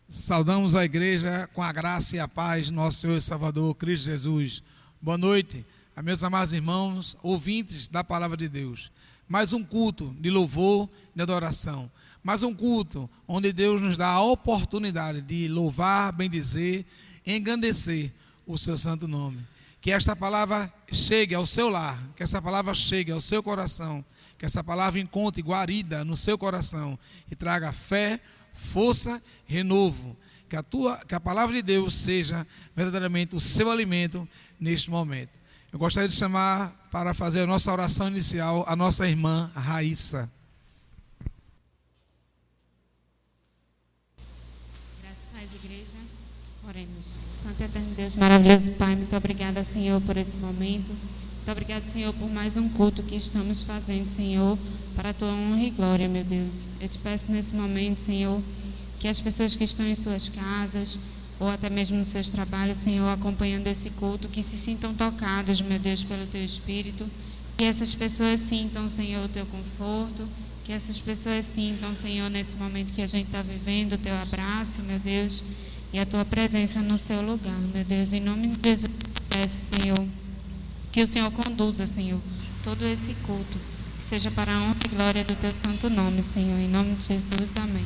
Saudamos a igreja com a graça e a paz de nosso Senhor e Salvador, Cristo Jesus. Boa noite a meus amados irmãos, ouvintes da Palavra de Deus. Mais um culto de louvor e de adoração. Mais um culto onde Deus nos dá a oportunidade de louvar, bendizer, engrandecer o seu santo nome. Que esta palavra chegue ao seu lar, que essa palavra chegue ao seu coração, que essa palavra encontre guarida no seu coração e traga fé, força, renovo. Que a palavra de Deus seja verdadeiramente o seu alimento neste momento. Eu gostaria de chamar para fazer a nossa oração inicial a nossa irmã Raíssa. Graças a Deus, igreja. Oremos. Santo e eterno Deus, maravilhoso Pai, muito obrigada, Senhor, por esse momento. Muito obrigada, Senhor, por mais um culto que estamos fazendo, Senhor, para a tua honra e glória, meu Deus. Eu te peço nesse momento, Senhor, que as pessoas que estão em suas casas ou até mesmo nos seus trabalhos, Senhor, acompanhando esse culto, que se sintam tocados, meu Deus, pelo teu Espírito, que essas pessoas sintam, Senhor, o teu conforto, que essas pessoas sintam, Senhor, nesse momento que a gente está vivendo, o teu abraço, meu Deus, e a tua presença no seu lugar, meu Deus. Em nome de Jesus, eu peço, Senhor, que o Senhor conduza, Senhor, todo esse culto, que seja para a honra e glória do teu santo nome, Senhor. Em nome de Jesus, amém.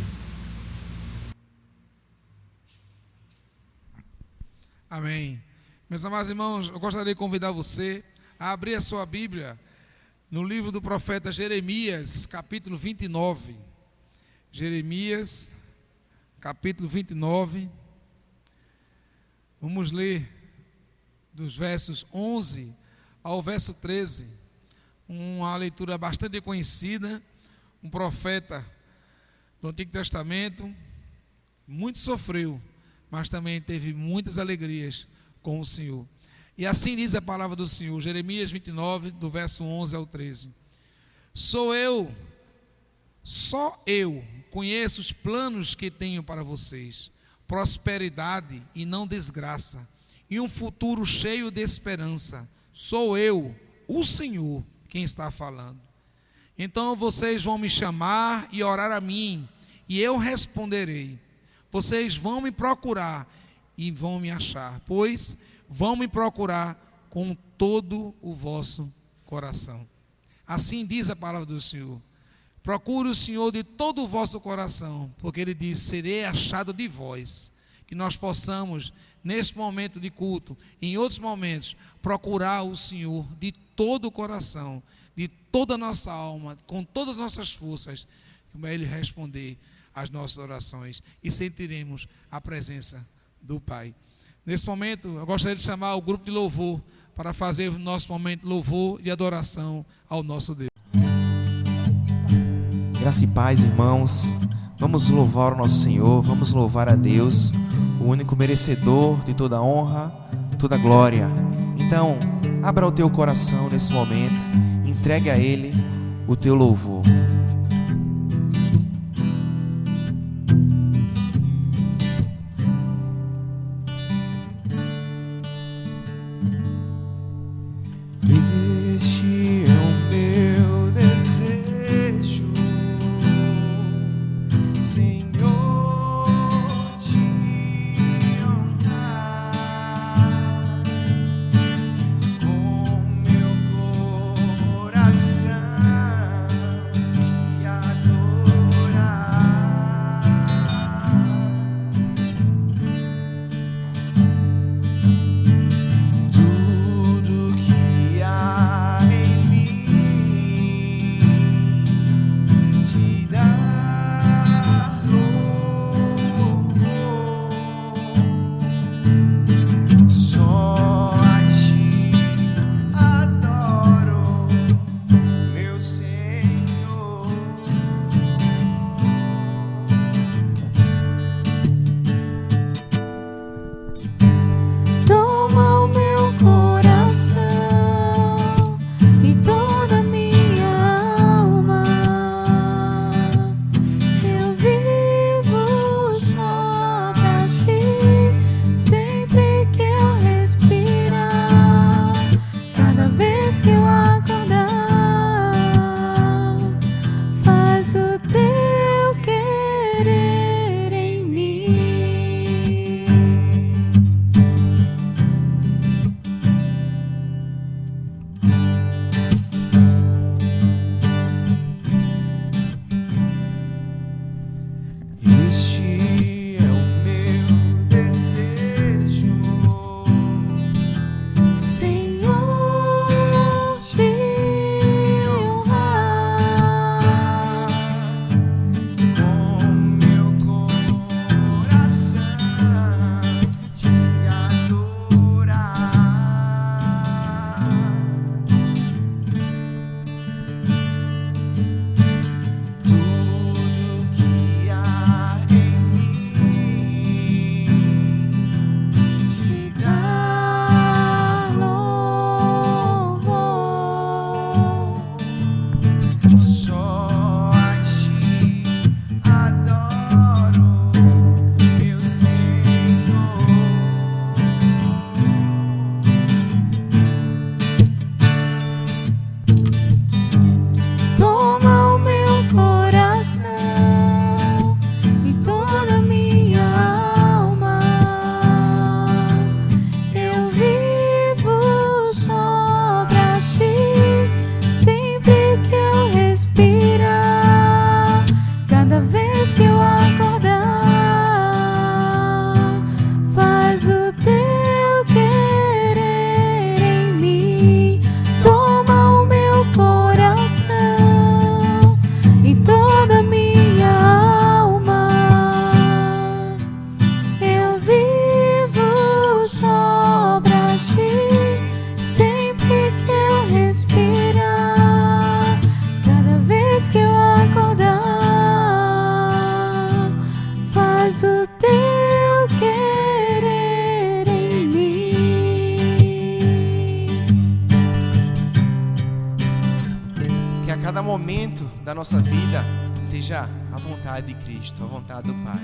Amém. Meus amados irmãos, eu gostaria de convidar você a abrir a sua Bíblia no livro do profeta Jeremias, capítulo 29. Jeremias, capítulo 29. Vamos ler dos versos 11 ao verso 13. Uma leitura bastante conhecida. Um profeta do Antigo Testamento, muito sofreu, mas também teve muitas alegrias com o Senhor. E assim diz a palavra do Senhor, Jeremias 29, do verso 11 ao 13. Só eu conheço os planos que tenho para vocês, prosperidade e não desgraça, e um futuro cheio de esperança. Sou eu, o Senhor, quem está falando. Então vocês vão me chamar e orar a mim, e eu responderei. Vocês vão me procurar e vão me achar, pois vão me procurar com todo o vosso coração. Assim diz a palavra do Senhor. Procure o Senhor de todo o vosso coração, porque Ele diz, serei achado de vós. Que nós possamos, neste momento de culto, em outros momentos, procurar o Senhor de todo o coração, de toda a nossa alma, com todas as nossas forças, para Ele responder as nossas orações e sentiremos a presença do Pai. Nesse momento, eu gostaria de chamar o grupo de louvor para fazer o nosso momento de louvor e adoração ao nosso Deus. Graça e paz, irmãos. Vamos louvar o nosso Senhor, vamos louvar a Deus, o único merecedor de toda honra, toda glória. Então, abra o teu coração nesse momento, entregue a Ele o teu louvor. Com meu coração da nossa vida seja a vontade de Cristo, a vontade do Pai.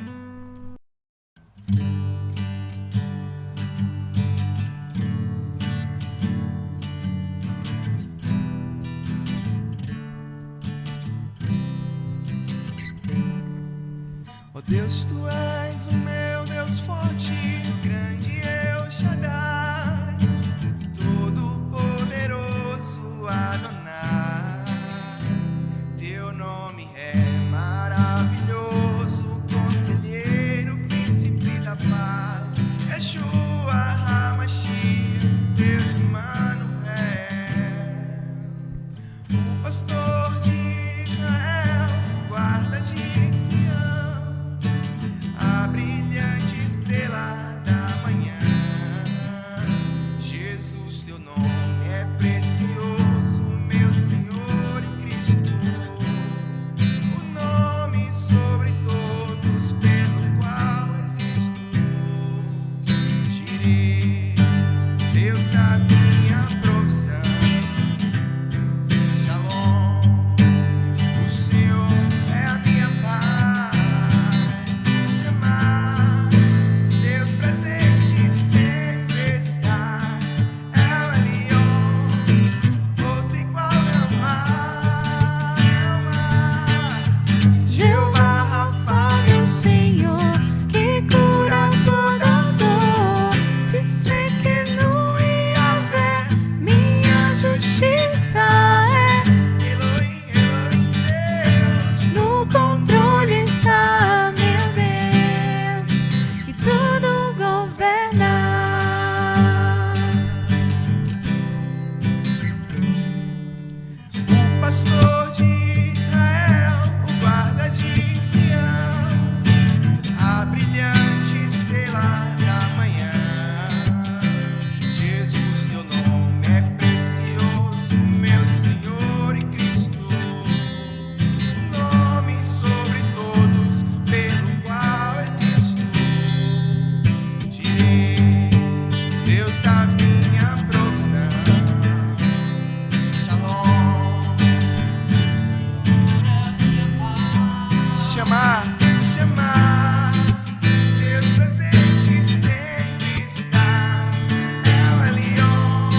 Ó Deus, Tu és o meu Deus forte, grande El Shaddai, Todo-Poderoso Adonai. Teu nome é maravilhoso, Conselheiro, Príncipe da Paz, Yeshua HaMashiach, Deus Emmanuel, o pastor de Israel, o guarda de Sião, a brilhante estrela da manhã. Jesus, Teu nome é precioso, meu Senhor e Cristo, o nome sobre todos pelo qual existo. Jireh, Deus da minha provisão, Shalom, o Senhor é a minha paz. Chamar, Deus presente sempre está. El Elyon, outro igual não há, não há. Jeová Rafa, meu Senhor, que cura toda dor. Tsidkenu Yahvé, minha justiça é. Elohim, Elohim, Deus, no controle está, meu Deus, que tudo governa. O pastor de Israel, o guarda de Sião, a brilhante estrela da manhã. Jesus, Teu nome é precioso, meu Senhor e Cristo, o nome sobre todos pelo qual existo. Jireh, Deus da minha provisão, Shalom, chamar, chamar, Deus presente sempre está. El Elyon,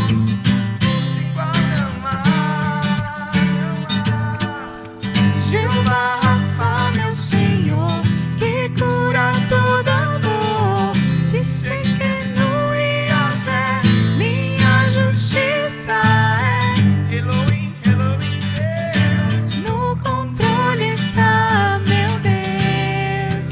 outro igual não há, não há. Jeová Rafa, meu Senhor, que cura toda dor. Tsidkenu Yahvé, minha justiça é. Elohim, Elohim, Deus, no controle está, meu Deus,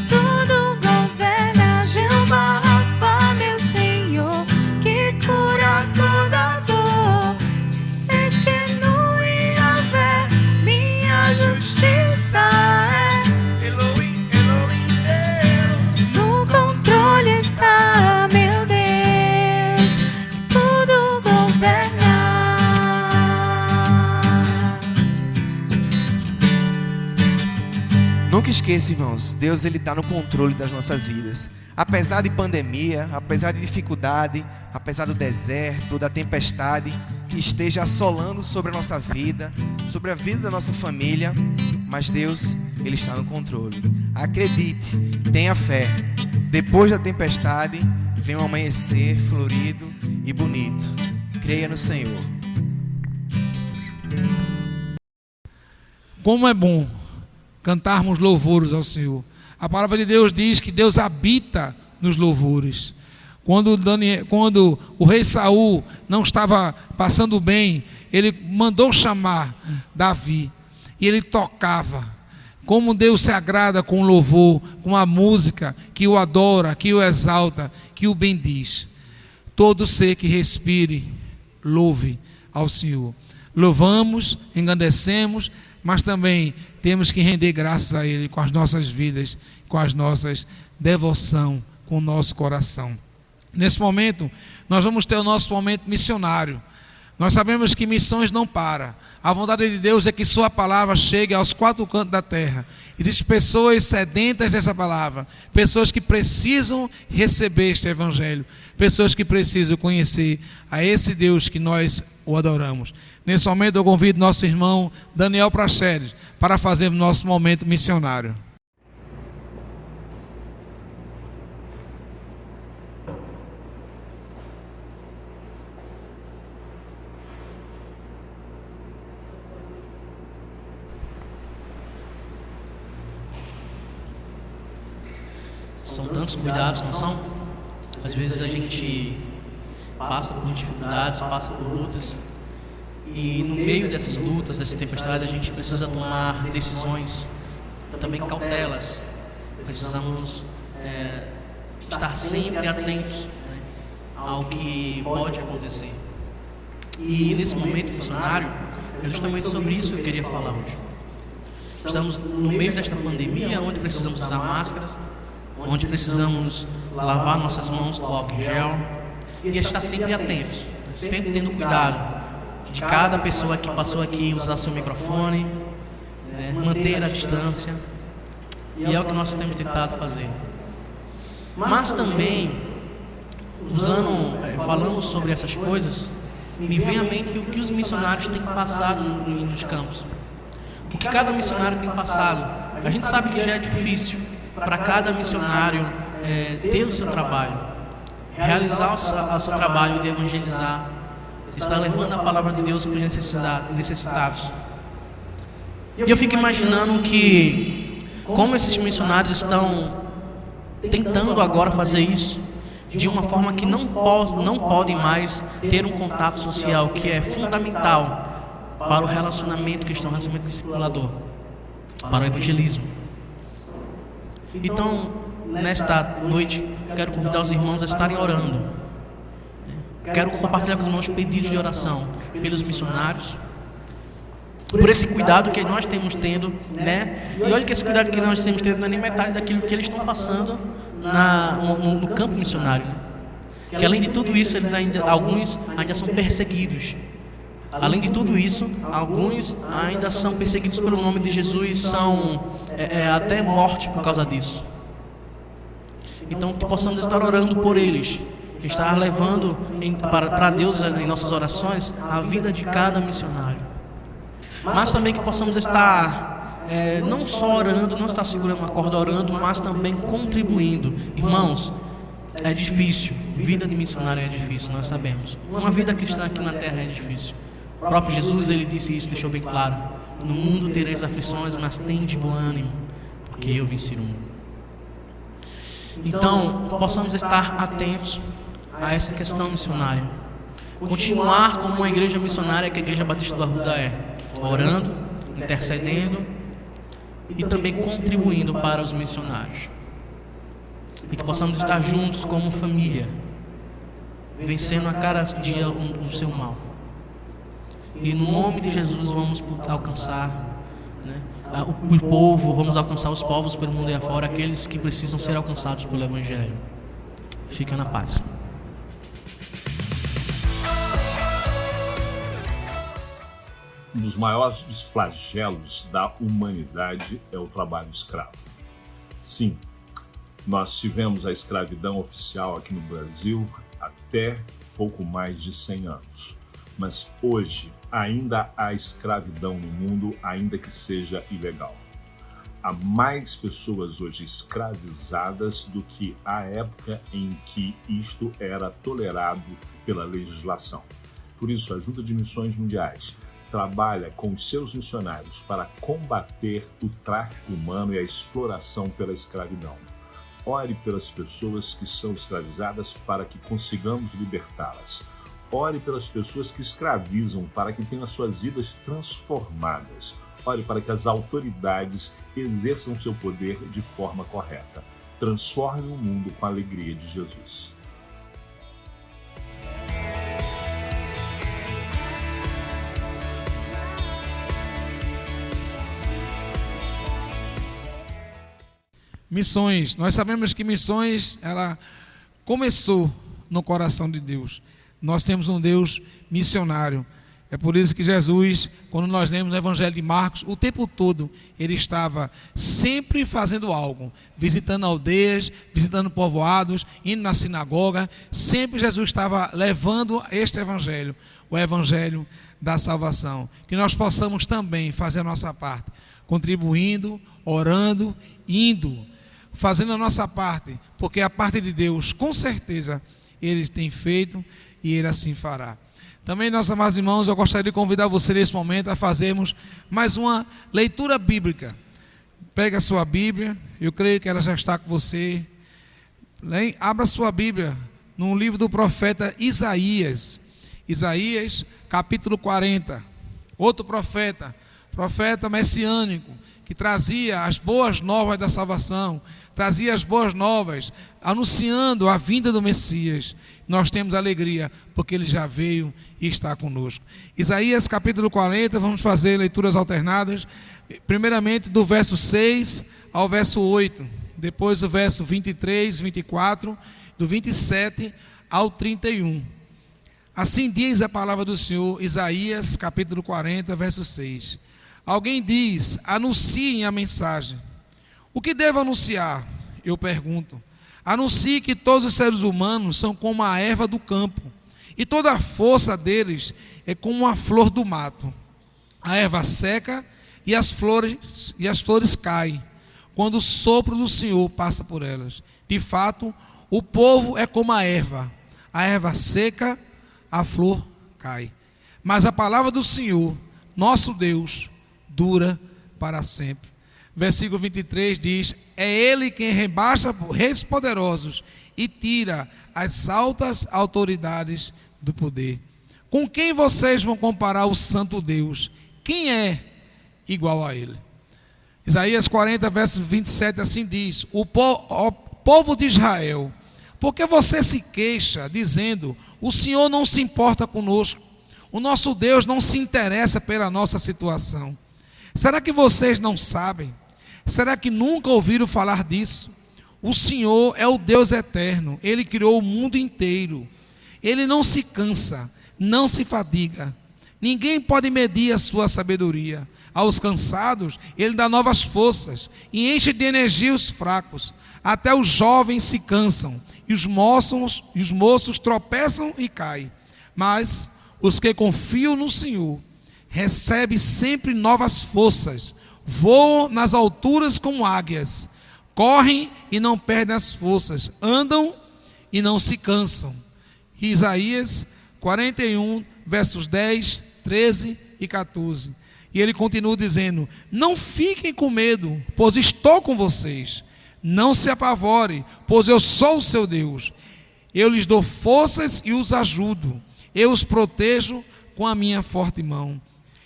tudo governa. Jeová Rafa, meu Senhor, que cura toda dor. Tsidkenu Yahvé, minha justiça é. Elohim, Elohim, Deus, no controle está, meu Deus, tudo governa. Nunca esqueça, irmãos, Deus ele está no controle das nossas vidas. Apesar de pandemia, apesar de dificuldade, apesar do deserto, da tempestade que esteja assolando sobre a nossa vida, sobre a vida da nossa família, mas Deus, ele está no controle. Acredite, tenha fé. Depois da tempestade, vem um amanhecer florido e bonito. Creia no Senhor. Como é bom cantarmos louvores ao Senhor. A palavra de Deus diz que Deus habita nos louvores. Quando o rei Saul não estava passando bem, ele mandou chamar Davi e ele tocava. Como Deus se agrada com o louvor, com a música que o adora, que o exalta, que o bendiz. Todo ser que respire, louve ao Senhor. Louvamos, engrandecemos, mas também temos que render graças a Ele com as nossas vidas, com as nossas devoção, com o nosso coração. Nesse momento, nós vamos ter o nosso momento missionário. Nós sabemos que missões não param. A vontade de Deus é que sua palavra chegue aos quatro cantos da terra. Existem pessoas sedentas dessa palavra, pessoas que precisam receber este evangelho, pessoas que precisam conhecer a esse Deus que nós o adoramos. Nesse momento eu convido nosso irmão Daniel Praxedes para fazer o nosso momento missionário. São tantos cuidados, não são? Às vezes a gente passa por dificuldades, passa por lutas, e no meio dessas lutas, dessa tempestade, a gente precisa tomar decisões, também cautelas. Precisamos estar sempre atentos, né, ao que pode acontecer. E nesse momento missionário, é justamente sobre isso que eu queria falar hoje. Estamos no meio desta pandemia, onde precisamos usar máscaras, onde precisamos lavar nossas mãos com álcool em gel e estar sempre atentos, sempre tendo cuidado de cada pessoa que passou aqui usar seu microfone, né, manter a distância, e é o que nós temos tentado fazer. Mas também, falando sobre essas coisas, me vem à mente o que os missionários têm passado nos campos, o que cada missionário tem passado. A gente sabe que já é difícil para cada missionário ter o seu trabalho, realizar o seu trabalho de evangelizar, estar levando a palavra de Deus para os necessitados. E eu fico imaginando que, como esses missionários estão tentando agora fazer isso de uma forma que não podem mais ter um contato social, que é fundamental para o relacionamento cristão, relacionamento discipulador, para o evangelismo. Então, nesta noite, quero convidar os irmãos a estarem orando. Quero compartilhar com os irmãos pedidos de oração pelos missionários, por esse cuidado que nós temos tendo, né? E olha que esse cuidado que nós temos tendo não é nem metade daquilo que eles estão passando no campo missionário, né? Que além de tudo isso, alguns ainda são perseguidos. Além de tudo isso, alguns ainda são perseguidos pelo nome de Jesus, são até morte por causa disso. Então, que possamos estar orando por eles, estar levando para Deus em nossas orações a vida de cada missionário. Mas também que possamos estar não só orando, não estar segurando uma corda orando, mas também contribuindo. Irmãos, é difícil, vida de missionário é difícil, nós sabemos. Uma vida cristã aqui na terra é difícil. O próprio Jesus, ele disse isso, deixou bem claro: no mundo tereis aflições, mas tende bom ânimo, porque eu venci o mundo. Então, possamos estar atentos a essa questão missionária, continuar como uma igreja missionária que a Igreja Batista do Arruda é, orando, intercedendo e também contribuindo para os missionários, e que possamos estar juntos como família, vencendo a cada dia o seu mal. E no nome de Jesus vamos alcançar, né, o povo, vamos alcançar os povos pelo mundo e afora, aqueles que precisam ser alcançados pelo Evangelho. Fica na paz. Um dos maiores flagelos da humanidade é o trabalho escravo. Sim, nós tivemos a escravidão oficial aqui no Brasil até pouco mais de 100 anos. Mas hoje ainda há escravidão no mundo, ainda que seja ilegal. Há mais pessoas hoje escravizadas do que a época em que isto era tolerado pela legislação. Por isso, a Junta de Missões Mundiais trabalha com os seus missionários para combater o tráfico humano e a exploração pela escravidão. Ore pelas pessoas que são escravizadas para que consigamos libertá-las. Ore pelas pessoas que escravizam para que tenham as suas vidas transformadas. Ore para que as autoridades exerçam seu poder de forma correta. Transforme o mundo com a alegria de Jesus. Missões. Nós sabemos que missões, ela começou no coração de Deus. Nós temos um Deus missionário. É por isso que Jesus, quando nós lemos o Evangelho de Marcos, o tempo todo ele estava sempre fazendo algo, visitando aldeias, visitando povoados, indo na sinagoga. Sempre Jesus estava levando este Evangelho, o Evangelho da salvação. Que nós possamos também fazer a nossa parte, contribuindo, orando, indo, fazendo a nossa parte, porque a parte de Deus, com certeza, Ele tem feito e Ele assim fará. Também, nossos amados irmãos, eu gostaria de convidar você nesse momento a fazermos mais uma leitura bíblica. Pega a sua Bíblia, eu creio que ela já está com você. Abra sua Bíblia no livro do profeta Isaías. Isaías, capítulo 40. Outro profeta messiânico, que trazia as boas novas da salvação, trazia as boas novas, anunciando a vinda do Messias. Nós temos alegria, porque ele já veio e está conosco. Isaías capítulo 40, vamos fazer leituras alternadas, primeiramente do verso 6 ao verso 8, depois do verso 23, 24, do 27 ao 31. Assim diz a palavra do Senhor, Isaías capítulo 40, verso 6. Alguém diz, anunciem a mensagem. O que devo anunciar? Eu pergunto. Anuncie que todos os seres humanos são como a erva do campo, e toda a força deles é como a flor do mato. A erva seca e as flores caem, quando o sopro do Senhor passa por elas. De fato, o povo é como a erva seca, a flor cai. Mas a palavra do Senhor, nosso Deus, dura para sempre. Versículo 23 diz, é Ele quem rebaixa reis poderosos e tira as altas autoridades do poder. Com quem vocês vão comparar o santo Deus? Quem é igual a Ele? Isaías 40, verso 27, assim diz, o povo de Israel, por que você se queixa, dizendo, o Senhor não se importa conosco, o nosso Deus não se interessa pela nossa situação? Será que vocês não sabem? Será que nunca ouviram falar disso? O Senhor é o Deus eterno, Ele criou o mundo inteiro. Ele não se cansa, não se fadiga. Ninguém pode medir a sua sabedoria. Aos cansados, Ele dá novas forças e enche de energia os fracos. Até os jovens se cansam e os moços tropeçam e caem. Mas os que confiam no Senhor recebem sempre novas forças. Voam nas alturas como águias, correm e não perdem as forças, andam e não se cansam. Isaías 41, versos 10, 13 e 14. E ele continua dizendo, não fiquem com medo, pois estou com vocês. Não se apavore, pois eu sou o seu Deus. Eu lhes dou forças e os ajudo. Eu os protejo com a minha forte mão.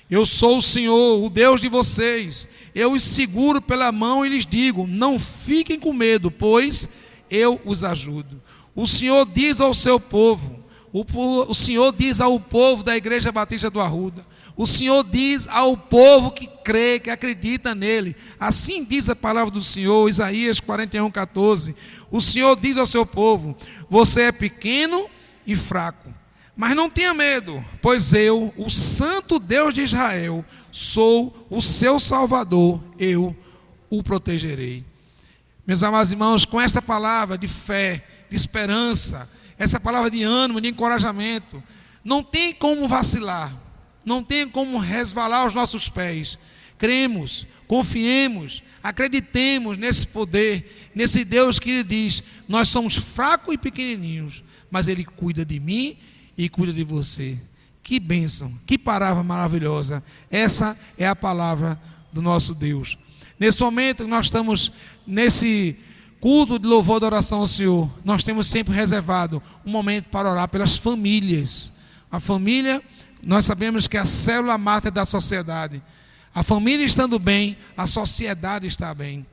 Eu sou o Senhor, o Deus de vocês. Eu os seguro pela mão e lhes digo, não fiquem com medo, pois eu os ajudo. O Senhor diz ao seu povo, o Senhor diz ao povo da Igreja Batista do Arruda, o Senhor diz ao povo que crê, que acredita nele. Assim diz a palavra do Senhor, Isaías 41, 14. O Senhor diz ao seu povo, você é pequeno e fraco, mas não tenha medo, pois eu, o Santo Deus de Israel, sou o seu Salvador, eu o protegerei. Meus amados irmãos, com esta palavra de fé, de esperança, essa palavra de ânimo, de encorajamento, não tem como vacilar, não tem como resvalar os nossos pés. Cremos, confiemos, acreditemos nesse poder, nesse Deus que Ele diz, nós somos fracos e pequenininhos, mas Ele cuida de mim e cuida de você. Que bênção, que palavra maravilhosa. Essa é a palavra do nosso Deus. Nesse momento que nós estamos nesse culto de louvor e oração ao Senhor, nós temos sempre reservado um momento para orar pelas famílias. A família, nós sabemos que é a célula máter da sociedade. A família estando bem, a sociedade está bem.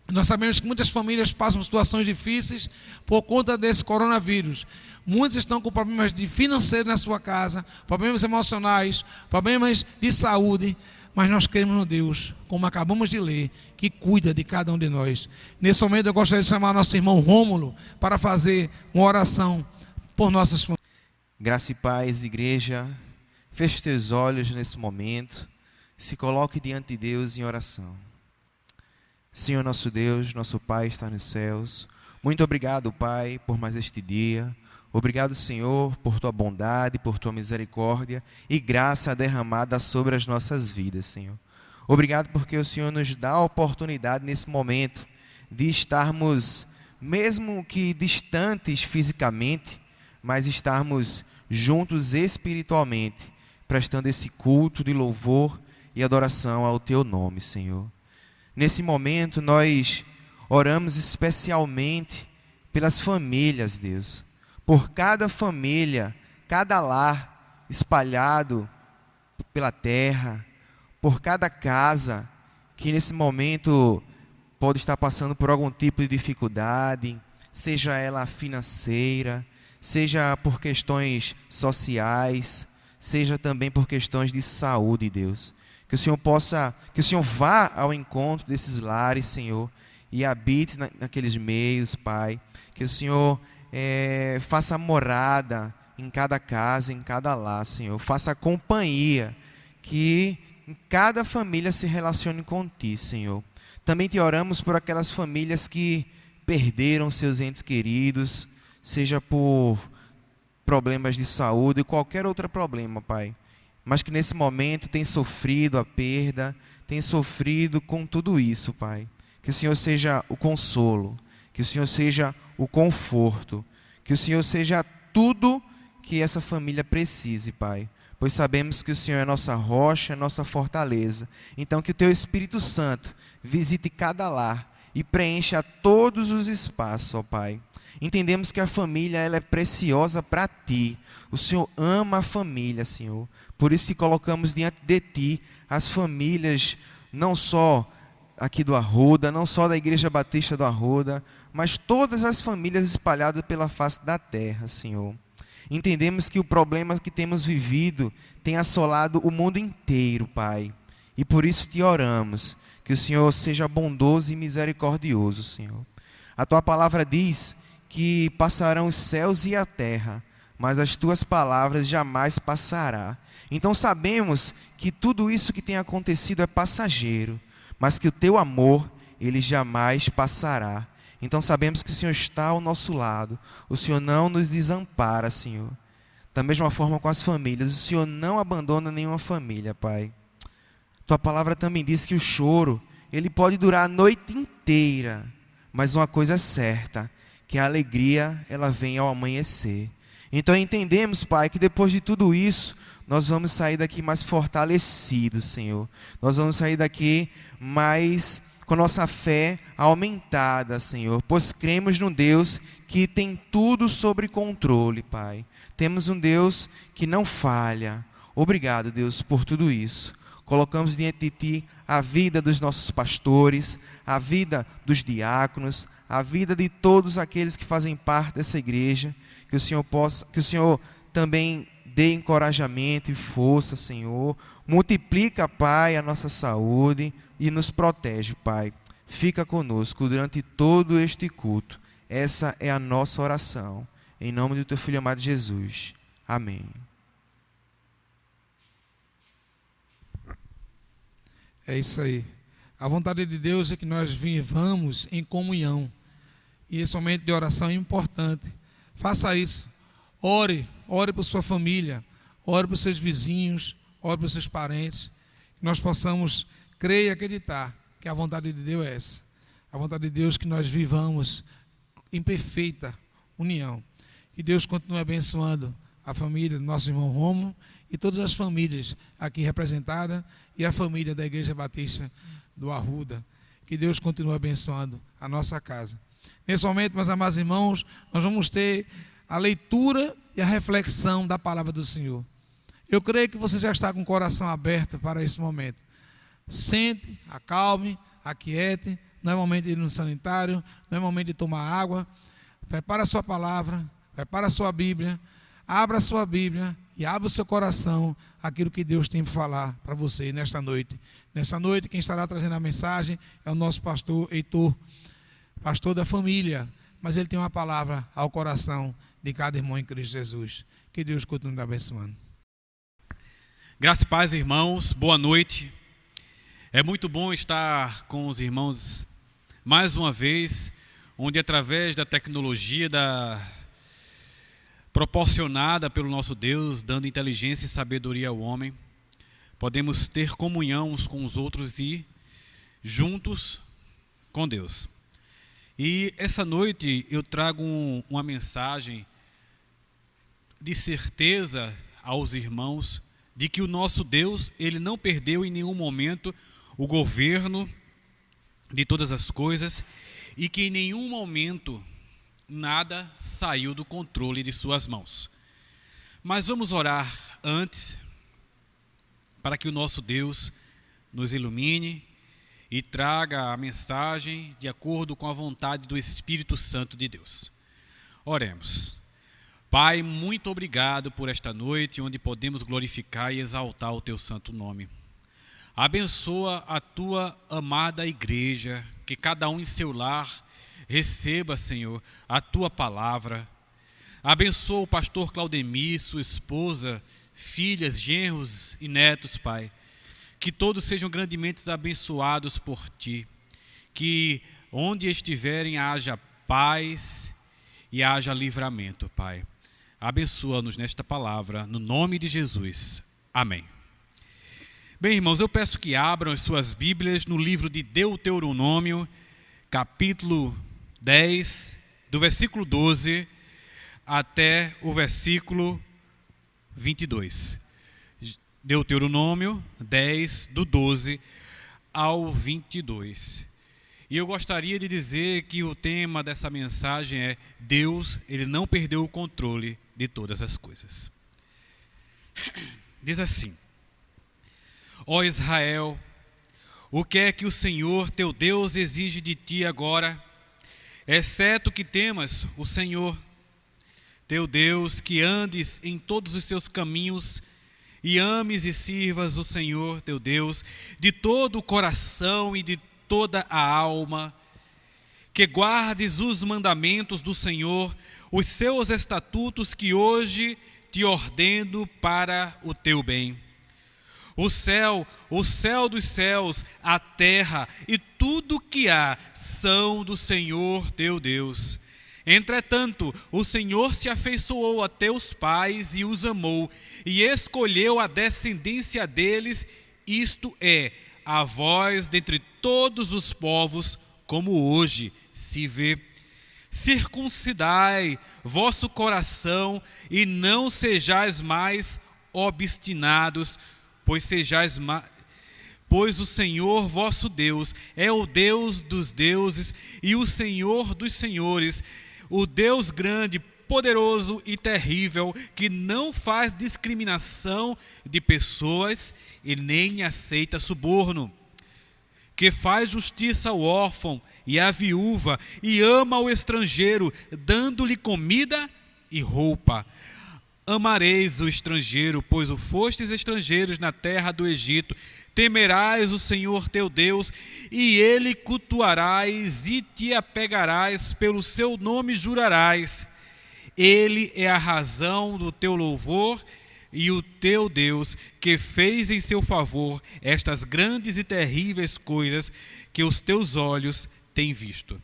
Nós sabemos que muitas famílias passam situações difíceis por conta desse coronavírus. Muitos estão com problemas financeiros na sua casa, problemas emocionais, problemas de saúde, mas nós cremos no Deus, como acabamos de ler, que cuida de cada um de nós. Nesse momento eu gostaria de chamar nosso irmão Rômulo para fazer uma oração por nossas famílias. Graça e paz, igreja. feche teus olhos nesse momento, se coloque diante de Deus em oração. Senhor nosso Deus, nosso Pai está nos céus, muito obrigado, Pai, por mais este dia. Obrigado, Senhor, por Tua bondade, por Tua misericórdia e graça derramada sobre as nossas vidas, Senhor. Obrigado porque o Senhor nos dá a oportunidade nesse momento de estarmos, mesmo que distantes fisicamente, mas estarmos juntos espiritualmente, prestando esse culto de louvor e adoração ao Teu nome, Senhor. Nesse momento nós oramos especialmente pelas famílias, Deus. Por cada família, cada lar espalhado pela terra, por cada casa que nesse momento pode estar passando por algum tipo de dificuldade, seja ela financeira, seja por questões sociais, seja também por questões de saúde, Deus. Que o Senhor vá ao encontro desses lares, Senhor, e habite naqueles meios, Pai. Que o Senhor faça morada em cada casa, em cada lar, Senhor. Faça companhia, que em cada família se relacione com Ti, Senhor. Também Te oramos por aquelas famílias que perderam seus entes queridos, seja por problemas de saúde, qualquer outro problema, Pai. Mas que nesse momento tem sofrido a perda, tem sofrido com tudo isso, Pai. Que o Senhor seja o consolo, que o Senhor seja o conforto, que o Senhor seja tudo que essa família precise, Pai. Pois sabemos que o Senhor é nossa rocha, é nossa fortaleza. Então que o Teu Espírito Santo visite cada lar e preencha todos os espaços, ó Pai. Entendemos que a família ela é preciosa para Ti. O Senhor ama a família, Senhor. Por isso que colocamos diante de Ti as famílias, não só aqui do Arruda, não só da Igreja Batista do Arruda, mas todas as famílias espalhadas pela face da terra, Senhor. Entendemos que o problema que temos vivido tem assolado o mundo inteiro, Pai. E por isso Te oramos, que o Senhor seja bondoso e misericordioso, Senhor. A Tua palavra diz que passarão os céus e a terra, mas as Tuas palavras jamais passará. Então sabemos que tudo isso que tem acontecido é passageiro, mas que o Teu amor, ele jamais passará. Então sabemos que o Senhor está ao nosso lado, o Senhor não nos desampara, Senhor. Da mesma forma com as famílias, o Senhor não abandona nenhuma família, Pai. Tua palavra também diz que o choro, ele pode durar a noite inteira, mas uma coisa é certa, que a alegria, ela vem ao amanhecer. Então entendemos, Pai, que depois de tudo isso, nós vamos sair daqui mais fortalecidos, Senhor. Nós vamos sair daqui mais com nossa fé aumentada, Senhor, pois cremos num Deus que tem tudo sob controle, Pai. Temos um Deus que não falha. Obrigado, Deus, por tudo isso. Colocamos diante de Ti a vida dos nossos pastores, a vida dos diáconos, a vida de todos aqueles que fazem parte dessa igreja. Que o Senhor também dê encorajamento e força, Senhor. Multiplica, Pai, a nossa saúde e nos protege, Pai. Fica conosco durante todo este culto. Essa é a nossa oração. Em nome do Teu Filho amado Jesus. Amém. É isso aí. A vontade de Deus é que nós vivamos em comunhão. E esse momento de oração é importante. Faça isso. Ore por sua família, ore por seus vizinhos, ore por seus parentes. Que nós possamos crer e acreditar que a vontade de Deus é essa. A vontade de Deus é que nós vivamos em perfeita união. Que Deus continue abençoando a família do nosso irmão Romo e todas as famílias aqui representadas e a família da Igreja Batista do Arruda. Que Deus continue abençoando a nossa casa. Nesse momento, meus amados irmãos, nós vamos ter a leitura e a reflexão da palavra do Senhor. Eu creio que você já está com o coração aberto para esse momento. Sente, acalme, aquiete. Não é momento de ir no sanitário, não é momento de tomar água. Prepara a sua palavra, prepara a sua Bíblia, abra a sua Bíblia e abra o seu coração aquilo que Deus tem para falar para você nesta noite. Nesta noite, quem estará trazendo a mensagem é o nosso pastor Heitor, pastor da família, mas ele tem uma palavra ao coração de cada irmão em Cristo Jesus. Que Deus continue abençoando. Graça e paz, irmãos, boa noite. É muito bom estar com os irmãos mais uma vez, onde através da tecnologia proporcionada pelo nosso Deus, dando inteligência e sabedoria ao homem, podemos ter comunhão uns com os outros e juntos com Deus. E essa noite eu trago uma mensagem de certeza aos irmãos de que o nosso Deus, Ele não perdeu em nenhum momento o governo de todas as coisas e que em nenhum momento nada saiu do controle de suas mãos. Mas vamos orar antes para que o nosso Deus nos ilumine e traga a mensagem de acordo com a vontade do Espírito Santo de Deus. Oremos. Pai, muito obrigado por esta noite, onde podemos glorificar e exaltar o Teu santo nome. Abençoa a Tua amada igreja, que cada um em seu lar receba, Senhor, a Tua palavra. Abençoa o pastor Claudemir, sua esposa, filhas, genros e netos, Pai. Que todos sejam grandemente abençoados por Ti. Que onde estiverem haja paz e haja livramento, Pai. Abençoa-nos nesta palavra, no nome de Jesus. Amém. Bem, irmãos, eu peço que abram as suas Bíblias no livro de Deuteronômio, capítulo 10, do versículo 12 até o versículo 22. Deuteronômio 10, do 12 ao 22. E eu gostaria de dizer que o tema dessa mensagem é: Deus, Ele não perdeu o controle de todas as coisas. Diz assim: Ó Israel, o que é que o Senhor teu Deus exige de ti agora, exceto que temas o Senhor teu Deus, que andes em todos os seus caminhos e ames e sirvas o Senhor teu Deus de todo o coração e de toda a alma, que guardes os mandamentos do Senhor, os seus estatutos que hoje te ordeno para o teu bem. O céu dos céus, a terra e tudo que há são do Senhor teu Deus. Entretanto, o Senhor se afeiçoou a teus pais e os amou, e escolheu a descendência deles, isto é, a vós dentre todos os povos, como hoje se vê. Circuncidai vosso coração e não sejais mais obstinados, pois o Senhor vosso Deus é o Deus dos deuses e o Senhor dos senhores, o Deus grande, poderoso e terrível, que não faz discriminação de pessoas e nem aceita suborno, que faz justiça ao órfão e à viúva e ama o estrangeiro, dando-lhe comida e roupa. Amareis o estrangeiro, pois o fostes estrangeiros na terra do Egito. Temerás o Senhor teu Deus, e ele cultuarás e te apegarás, pelo seu nome jurarás. Ele é a razão do teu louvor e o teu Deus, que fez em seu favor estas grandes e terríveis coisas que os teus olhos têm visto.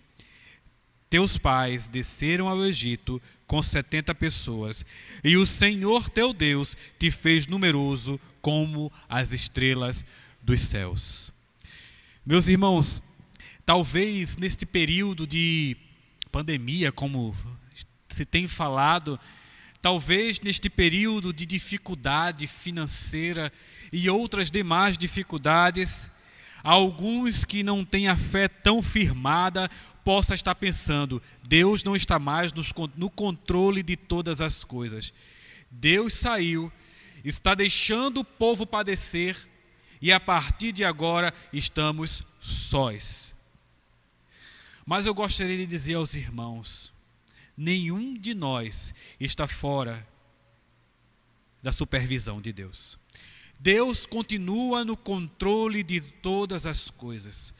Teus pais desceram ao Egito com 70 pessoas, e o Senhor teu Deus te fez numeroso como as estrelas dos céus. Meus irmãos, talvez neste período de pandemia, como se tem falado, talvez neste período de dificuldade financeira e outras demais dificuldades, alguns que não têm a fé tão firmada possa estar pensando: Deus não está mais no controle de todas as coisas. Deus saiu, está deixando o povo padecer, e a partir de agora estamos sós. Mas eu gostaria de dizer aos irmãos: nenhum de nós está fora da supervisão de Deus. Deus continua no controle de todas as coisas.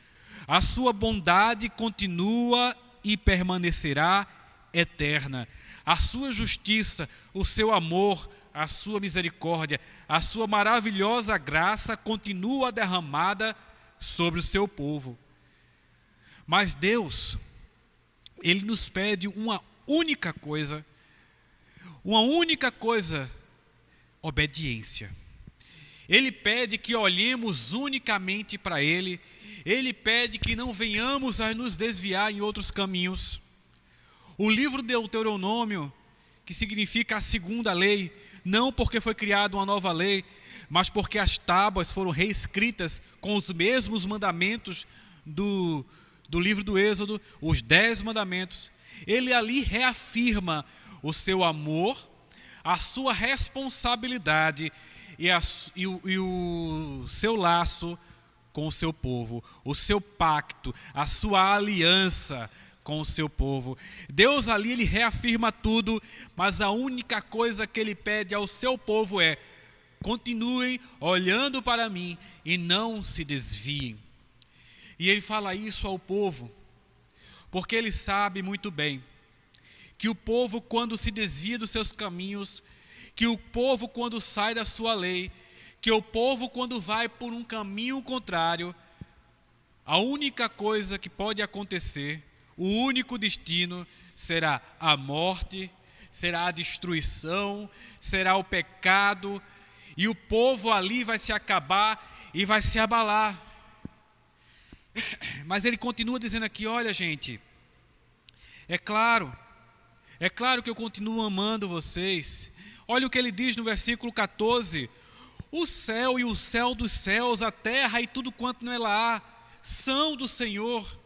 A sua bondade continua e permanecerá eterna. A sua justiça, o seu amor a sua misericórdia, a sua maravilhosa graça continua derramada sobre o seu povo. Mas Deus, Ele nos pede uma única coisa, obediência. Ele pede que olhemos unicamente para Ele. Ele pede que não venhamos a nos desviar em outros caminhos. O livro de Deuteronômio, que significa a segunda lei, não porque foi criada uma nova lei, mas porque as tábuas foram reescritas com os mesmos mandamentos do livro do Êxodo, os 10 mandamentos. Ele ali reafirma o seu amor, a sua responsabilidade e o seu laço com o seu povo, o seu pacto, a sua aliança com o seu povo. Deus ali, Ele reafirma tudo, mas a única coisa que Ele pede ao seu povo é: continuem olhando para mim e não se desviem. E Ele fala isso ao povo, porque Ele sabe muito bem que o povo, quando se desvia dos seus caminhos, que o povo, quando sai da sua lei, que o povo, quando vai por um caminho contrário, a única coisa que pode acontecer, o único destino será a morte, será a destruição, será o pecado, e o povo ali vai se acabar e vai se abalar. Mas Ele continua dizendo aqui: olha, gente, é claro que eu continuo amando vocês. Olha o que Ele diz no versículo 14: o céu e o céu dos céus, a terra e tudo quanto nela há, são do Senhor,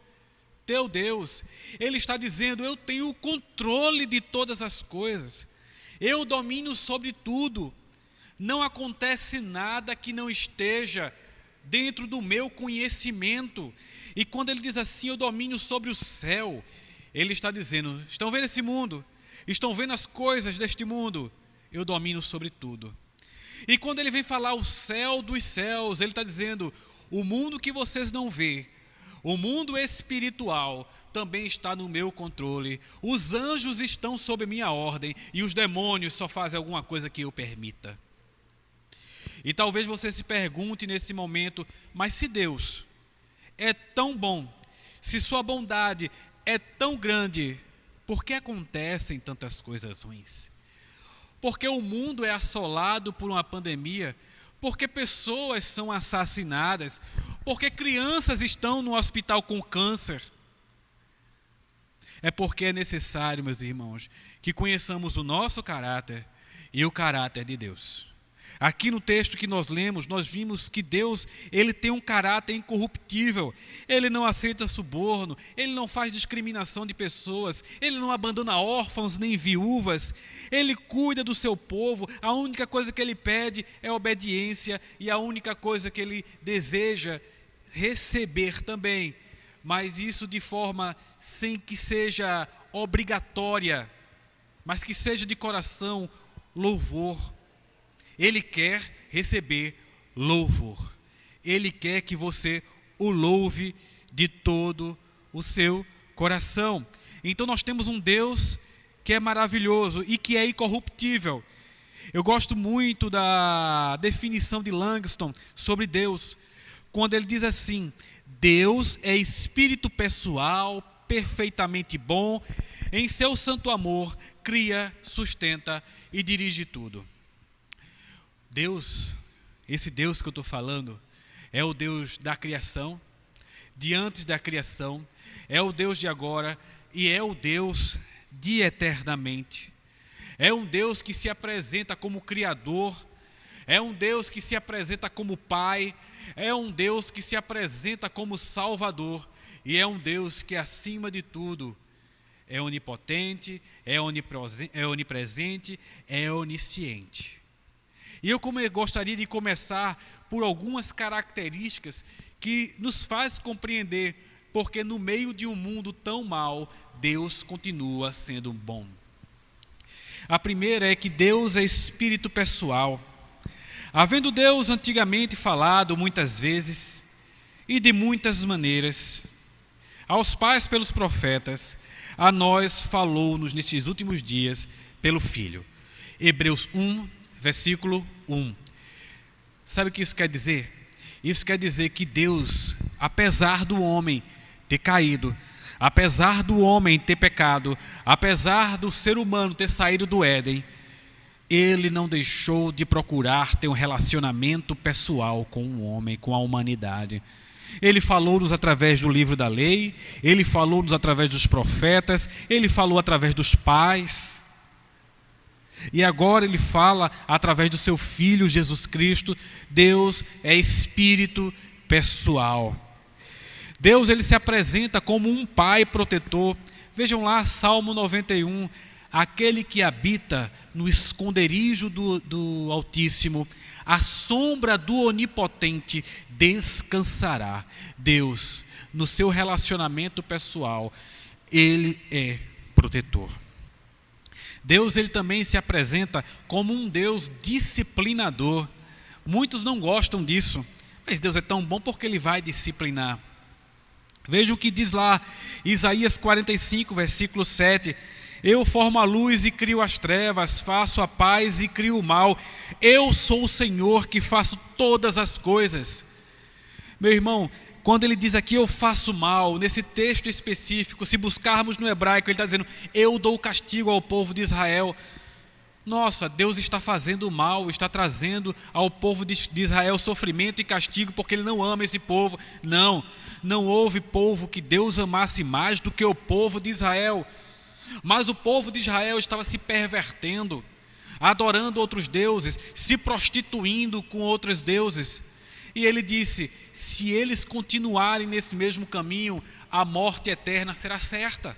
teu Deus. Ele está dizendo: eu tenho o controle de todas as coisas, eu domino sobre tudo, não acontece nada que não esteja dentro do meu conhecimento. E quando Ele diz assim: eu domino sobre o céu, Ele está dizendo: estão vendo esse mundo? Estão vendo as coisas deste mundo? Eu domino sobre tudo. E quando Ele vem falar o céu dos céus, Ele está dizendo: o mundo que vocês não vê, o mundo espiritual, também está no meu controle. Os anjos estão sob minha ordem e os demônios só fazem alguma coisa que eu permita. E talvez você se pergunte nesse momento: mas se Deus é tão bom, se sua bondade é tão grande, por que acontecem tantas coisas ruins? Porque o mundo é assolado por uma pandemia, porque pessoas são assassinadas, porque crianças estão no hospital com câncer. É porque é necessário, meus irmãos, que conheçamos o nosso caráter e o caráter de Deus. Aqui no texto que nós lemos, nós vimos que Deus, Ele tem um caráter incorruptível. Ele não aceita suborno, Ele não faz discriminação de pessoas, Ele não abandona órfãos nem viúvas, Ele cuida do seu povo. A única coisa que Ele pede é obediência, e a única coisa que Ele deseja receber também, mas isso de forma sem que seja obrigatória, mas que seja de coração, louvor. Ele quer receber louvor. Ele quer que você o louve de todo o seu coração. Então nós temos um Deus que é maravilhoso e que é incorruptível. Eu gosto muito da definição de Langston sobre Deus, quando ele diz assim: Deus é espírito pessoal, perfeitamente bom, em seu santo amor, cria, sustenta e dirige tudo. Deus, esse Deus que eu estou falando, é o Deus da criação, de antes da criação, é o Deus de agora e é o Deus de eternamente. É um Deus que se apresenta como Criador, é um Deus que se apresenta como Pai, é um Deus que se apresenta como Salvador, e é um Deus que, acima de tudo, é onipotente, é onipresente, é onisciente. E eu gostaria de começar por algumas características que nos faz compreender porque no meio de um mundo tão mau, Deus continua sendo bom. A primeira é que Deus é espírito pessoal. Havendo Deus antigamente falado muitas vezes e de muitas maneiras aos pais pelos profetas, a nós falou-nos nestes últimos dias pelo Filho. Hebreus 1, versículo 1. Sabe o que isso quer dizer? Isso quer dizer que Deus, apesar do homem ter caído, apesar do homem ter pecado, apesar do ser humano ter saído do Éden, Ele não deixou de procurar ter um relacionamento pessoal com o homem, com a humanidade. Ele falou-nos através do livro da lei, Ele falou-nos através dos profetas, Ele falou através dos pais. E agora Ele fala através do seu Filho Jesus Cristo. Deus é espírito pessoal. Deus, Ele se apresenta como um pai protetor. Vejam lá, Salmo 91, aquele que habita no esconderijo do Altíssimo, à sombra do Onipotente descansará. Deus, no seu relacionamento pessoal, Ele é protetor. Deus, Ele também se apresenta como um Deus disciplinador. Muitos não gostam disso, mas Deus é tão bom porque Ele vai disciplinar. Veja o que diz lá, Isaías 45, versículo 7. Eu formo a luz e crio as trevas, faço a paz e crio o mal. Eu sou o Senhor que faço todas as coisas. Meu irmão, quando ele diz aqui eu faço mal, nesse texto específico, se buscarmos no hebraico, ele está dizendo eu dou castigo ao povo de Israel. Nossa, Deus está fazendo mal, está trazendo ao povo de Israel sofrimento e castigo porque Ele não ama esse povo. Não, não houve povo que Deus amasse mais do que o povo de Israel. Mas o povo de Israel estava se pervertendo, adorando outros deuses, se prostituindo com outros deuses. E Ele disse, se eles continuarem nesse mesmo caminho, a morte eterna será certa.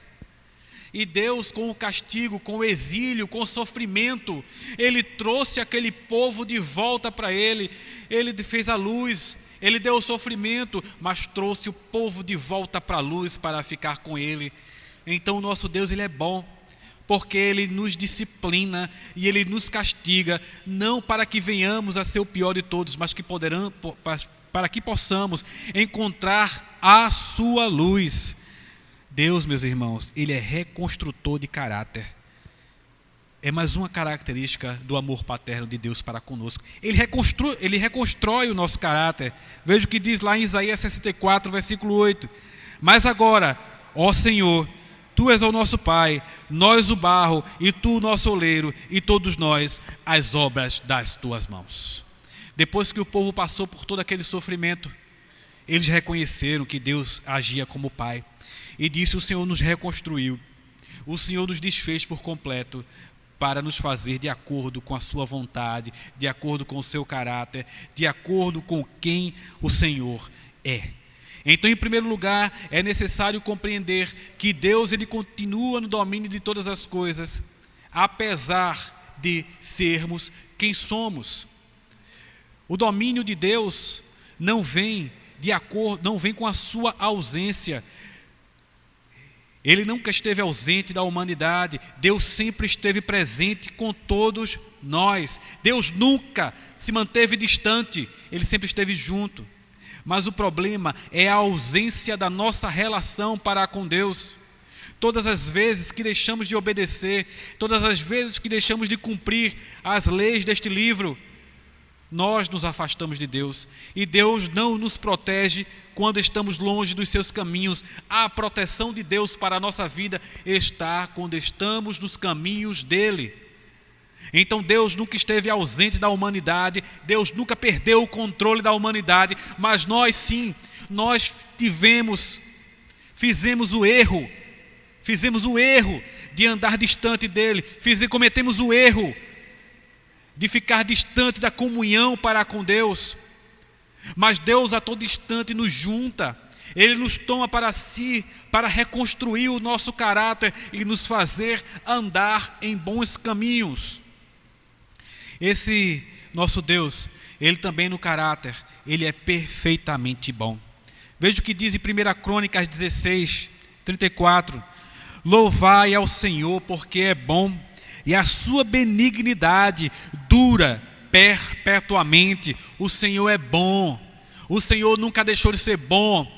E Deus, com o castigo, com o exílio, com o sofrimento, Ele trouxe aquele povo de volta para Ele. Ele fez a luz, Ele deu o sofrimento, mas trouxe o povo de volta para a luz para ficar com Ele. Então o nosso Deus, Ele é bom, porque Ele nos disciplina e Ele nos castiga, não para que venhamos a ser o pior de todos, mas que para que possamos encontrar a sua luz. Deus, meus irmãos, Ele é reconstrutor de caráter. É mais uma característica do amor paterno de Deus para conosco. Ele reconstrói o nosso caráter. Veja o que diz lá em Isaías 64, versículo 8. Mas agora, ó Senhor, Tu és o nosso Pai, nós o barro, e Tu o nosso oleiro, e todos nós as obras das Tuas mãos. Depois que o povo passou por todo aquele sofrimento, eles reconheceram que Deus agia como Pai. E disse, o Senhor nos reconstruiu, o Senhor nos desfez por completo, para nos fazer de acordo com a sua vontade, de acordo com o seu caráter, de acordo com quem o Senhor é. Então, em primeiro lugar, é necessário compreender que Deus, Ele continua no domínio de todas as coisas, apesar de sermos quem somos. O domínio de Deus não vem com a sua ausência. Ele nunca esteve ausente da humanidade. Deus sempre esteve presente com todos nós. Deus nunca se manteve distante, Ele sempre esteve junto. Mas o problema é a ausência da nossa relação para com Deus. Todas as vezes que deixamos de obedecer, todas as vezes que deixamos de cumprir as leis deste livro, nós nos afastamos de Deus, e Deus não nos protege quando estamos longe dos seus caminhos. A proteção de Deus para a nossa vida está quando estamos nos caminhos dEle. Então Deus nunca esteve ausente da humanidade, Deus nunca perdeu o controle da humanidade, mas nós sim, nós fizemos o erro de andar distante dEle, cometemos o erro de ficar distante da comunhão para com Deus. Mas Deus a todo instante nos junta, Ele nos toma para si, para reconstruir o nosso caráter e nos fazer andar em bons caminhos. Esse nosso Deus, Ele também no caráter, Ele é perfeitamente bom. Veja o que diz em 1 Crônicas 16, 34. Louvai ao Senhor porque é bom, e a sua benignidade dura perpetuamente. O Senhor é bom, o Senhor nunca deixou de ser bom.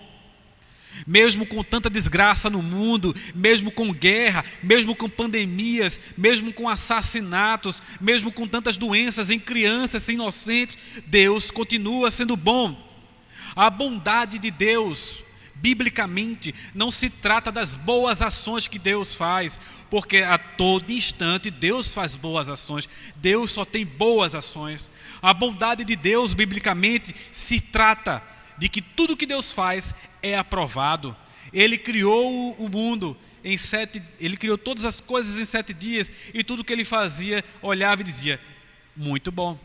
Mesmo com tanta desgraça no mundo, mesmo com guerra, mesmo com pandemias, mesmo com assassinatos, mesmo com tantas doenças em crianças inocentes, Deus continua sendo bom. A bondade de Deus, biblicamente, não se trata das boas ações que Deus faz, porque a todo instante Deus faz boas ações, Deus só tem boas ações. A bondade de Deus, biblicamente, se trata de que tudo que Deus faz é aprovado. Ele criou o mundo ele criou todas as coisas em 7 dias, e tudo que ele fazia, olhava e dizia, muito bom,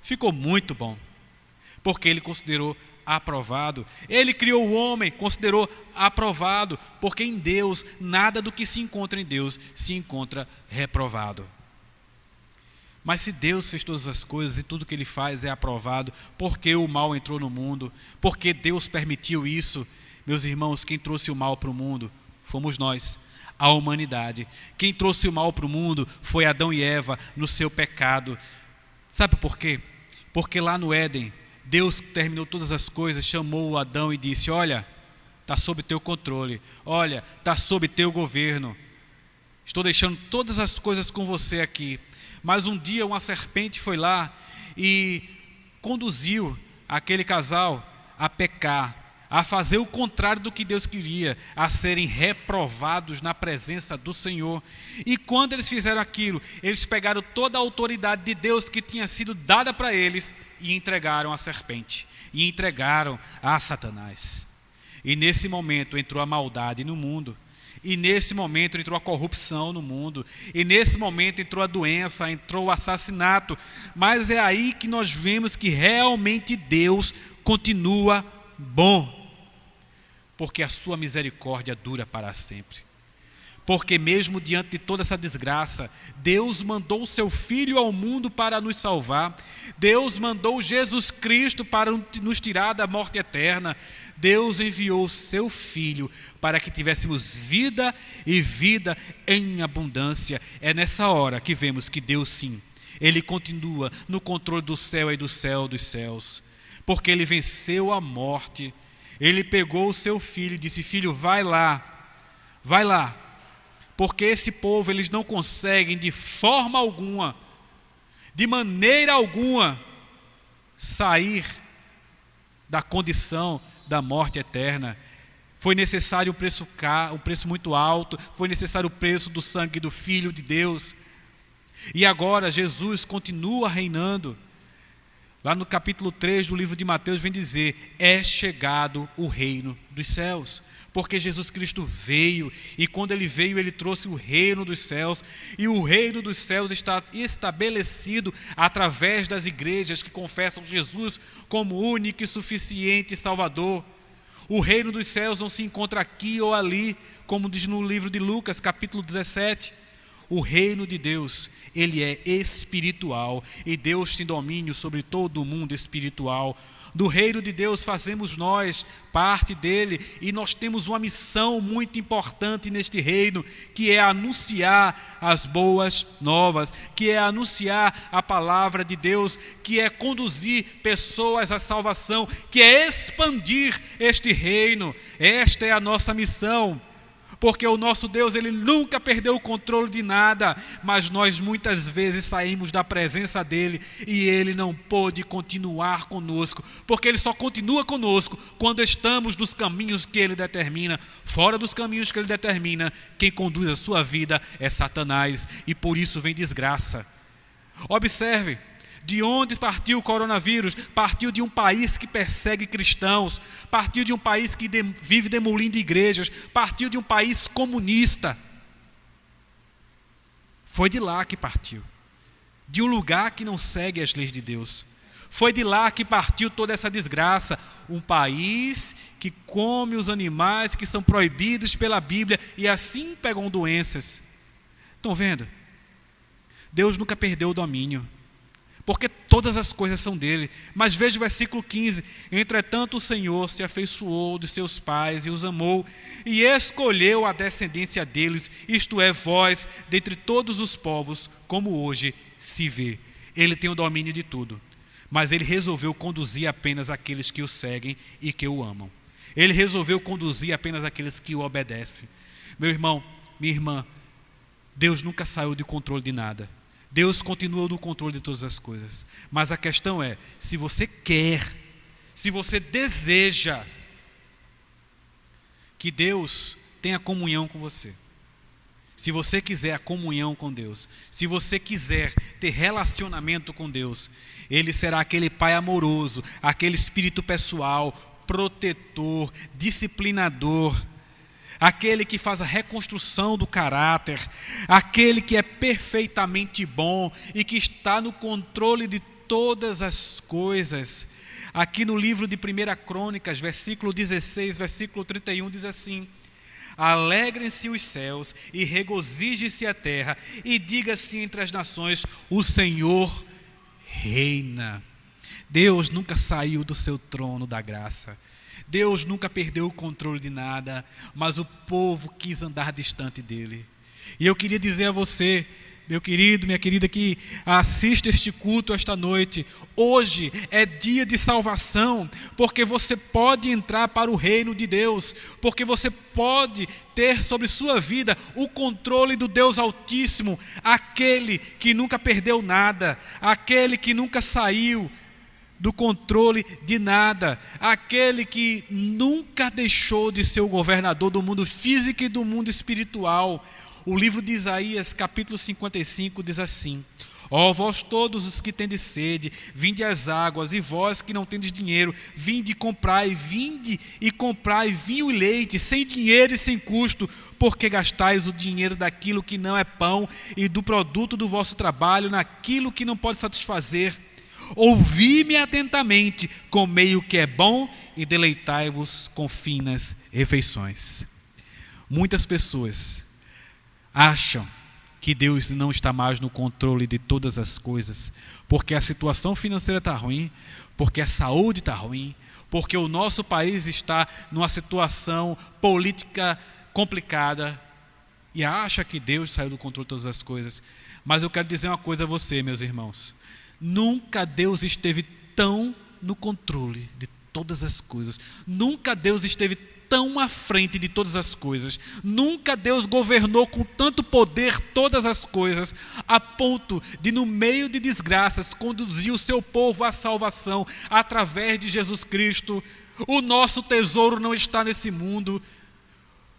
ficou muito bom, porque ele considerou aprovado. Ele criou o homem, considerou aprovado, porque em Deus, nada do que se encontra em Deus se encontra reprovado. Mas se Deus fez todas as coisas e tudo que Ele faz é aprovado, por que o mal entrou no mundo? Por que Deus permitiu isso? Meus irmãos, quem trouxe o mal para o mundo fomos nós, a humanidade. Quem trouxe o mal para o mundo foi Adão e Eva no seu pecado. Sabe por quê? Porque lá no Éden, Deus terminou todas as coisas, chamou Adão e disse, olha, está sob teu controle, olha, está sob teu governo, estou deixando todas as coisas com você aqui. Mas um dia uma serpente foi lá e conduziu aquele casal a pecar, a fazer o contrário do que Deus queria, a serem reprovados na presença do Senhor. E quando eles fizeram aquilo, eles pegaram toda a autoridade de Deus que tinha sido dada para eles e entregaram à serpente, e entregaram a Satanás. E nesse momento entrou a maldade no mundo, e nesse momento entrou a corrupção no mundo, e nesse momento entrou a doença, entrou o assassinato. Mas é aí que nós vemos que realmente Deus continua bom, porque a sua misericórdia dura para sempre. Porque mesmo diante de toda essa desgraça, Deus mandou o seu Filho ao mundo para nos salvar. Deus mandou Jesus Cristo para nos tirar da morte eterna. Deus enviou o seu Filho para que tivéssemos vida e vida em abundância. É nessa hora que vemos que Deus sim, Ele continua no controle do céu e do céu dos céus. Porque Ele venceu a morte. Ele pegou o seu Filho e disse, filho, vai lá. Porque esse povo, eles não conseguem de forma alguma, de maneira alguma, sair da condição da morte eterna. Foi necessário um preço muito alto, foi necessário o preço do sangue do Filho de Deus. E agora Jesus continua reinando. Lá no capítulo 3 do livro de Mateus vem dizer, é chegado o reino dos céus. Porque Jesus Cristo veio, e quando Ele veio, Ele trouxe o reino dos céus, e o reino dos céus está estabelecido através das igrejas que confessam Jesus como único e suficiente Salvador. O reino dos céus não se encontra aqui ou ali, como diz no livro de Lucas, capítulo 17. O reino de Deus, ele é espiritual, e Deus tem domínio sobre todo o mundo espiritual. Do reino de Deus fazemos nós parte dele, e nós temos uma missão muito importante neste reino, que é anunciar as boas novas, que é anunciar a palavra de Deus, que é conduzir pessoas à salvação, que é expandir este reino. Esta é a nossa missão. Porque o nosso Deus, Ele nunca perdeu o controle de nada, mas nós muitas vezes saímos da presença dEle e Ele não pôde continuar conosco, porque Ele só continua conosco quando estamos nos caminhos que Ele determina. Fora dos caminhos que Ele determina, quem conduz a sua vida é Satanás, e por isso vem desgraça. Observe. De onde partiu o coronavírus? Partiu de um país que persegue cristãos, partiu de um país que vive demolindo igrejas, partiu de um país comunista. Foi de lá que partiu, de um lugar que não segue as leis de Deus. Foi de lá que partiu toda essa desgraça, um país que come os animais que são proibidos pela Bíblia e assim pegam doenças. Estão vendo? Deus nunca perdeu o domínio, porque todas as coisas são dele. Mas veja o versículo 15, entretanto o Senhor se afeiçoou dos seus pais e os amou, e escolheu a descendência deles, isto é, vós, dentre todos os povos, como hoje se vê. Ele tem o domínio de tudo, mas ele resolveu conduzir apenas aqueles que o seguem e que o amam. Ele resolveu conduzir apenas aqueles que o obedecem. Meu irmão, minha irmã, Deus nunca saiu do controle de nada. Deus continua no controle de todas as coisas. Mas a questão é, se você quer, se você deseja que Deus tenha comunhão com você, se você quiser a comunhão com Deus, se você quiser ter relacionamento com Deus, Ele será aquele Pai amoroso, aquele Espírito pessoal, protetor, disciplinador, aquele que faz a reconstrução do caráter, aquele que é perfeitamente bom e que está no controle de todas as coisas. Aqui no livro de 1 Crônicas, versículo 16, versículo 31, diz assim: alegrem-se os céus e regozije-se a terra, e diga-se entre as nações: o Senhor reina. Deus nunca saiu do seu trono da graça. Deus nunca perdeu o controle de nada, mas o povo quis andar distante dele. E eu queria dizer a você, meu querido, minha querida, que assiste este culto esta noite, hoje é dia de salvação, porque você pode entrar para o reino de Deus, porque você pode ter sobre sua vida o controle do Deus Altíssimo, aquele que nunca perdeu nada, aquele que nunca saiu do controle de nada, aquele que nunca deixou de ser o governador do mundo físico e do mundo espiritual. O livro de Isaías, capítulo 55, diz assim: ó vós todos os que tendes sede, vinde às águas, e vós que não tendes dinheiro, vinde e comprai vinho e leite, sem dinheiro e sem custo, porque gastais o dinheiro daquilo que não é pão, e do produto do vosso trabalho naquilo que não pode satisfazer. Ouvi-me atentamente, comei o que é bom e deleitai-vos com finas refeições. Muitas pessoas acham que Deus não está mais no controle de todas as coisas, porque a situação financeira está ruim, porque a saúde está ruim, porque o nosso país está numa situação política complicada, e acha que Deus saiu do controle de todas as coisas. Mas eu quero dizer uma coisa a você, meus irmãos: nunca Deus esteve tão no controle de todas as coisas. Nunca Deus esteve tão à frente de todas as coisas. Nunca Deus governou com tanto poder todas as coisas, a ponto de, no meio de desgraças, conduzir o seu povo à salvação através de Jesus Cristo. O nosso tesouro não está nesse mundo.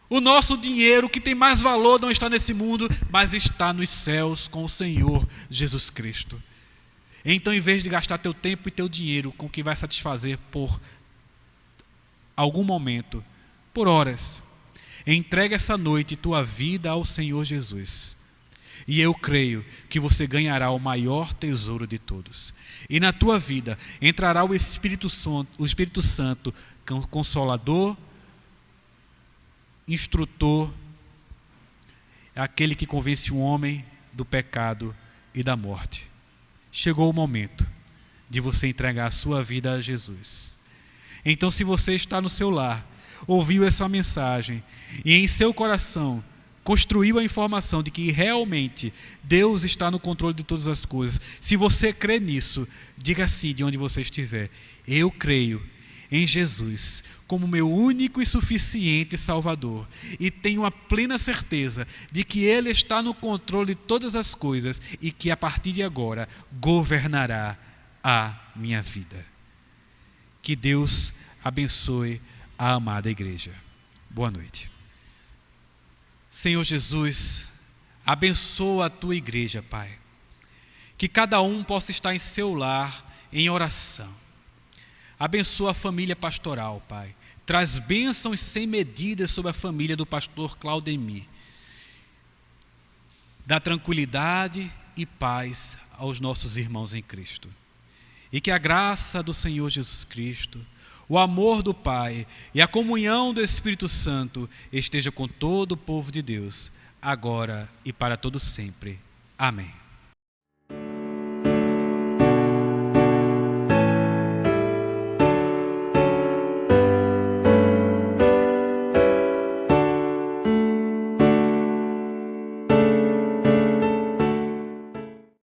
O nosso dinheiro, que tem mais valor, não está nesse mundo, mas está nos céus com o Senhor Jesus Cristo. Então, em vez de gastar teu tempo e teu dinheiro com o que vai satisfazer por algum momento, por horas, entrega essa noite tua vida ao Senhor Jesus. E eu creio que você ganhará o maior tesouro de todos. E na tua vida entrará o Espírito Santo, Consolador, Instrutor, aquele que convence o homem do pecado e da morte. Chegou o momento de você entregar a sua vida a Jesus. Então, se você está no seu lar, ouviu essa mensagem e em seu coração construiu a informação de que realmente Deus está no controle de todas as coisas, se você crê nisso, diga assim de onde você estiver: eu creio em Jesus como meu único e suficiente Salvador, e tenho a plena certeza de que Ele está no controle de todas as coisas e que a partir de agora governará a minha vida. Que Deus abençoe a amada igreja. Boa noite. Senhor Jesus, abençoa a tua igreja, Pai. Que cada um possa estar em seu lar em oração. Abençoa a família pastoral, Pai. Traz bênçãos sem medida sobre a família do pastor Claudemir. Dá tranquilidade e paz aos nossos irmãos em Cristo. E que a graça do Senhor Jesus Cristo, o amor do Pai e a comunhão do Espírito Santo esteja com todo o povo de Deus, agora e para todo sempre. Amém.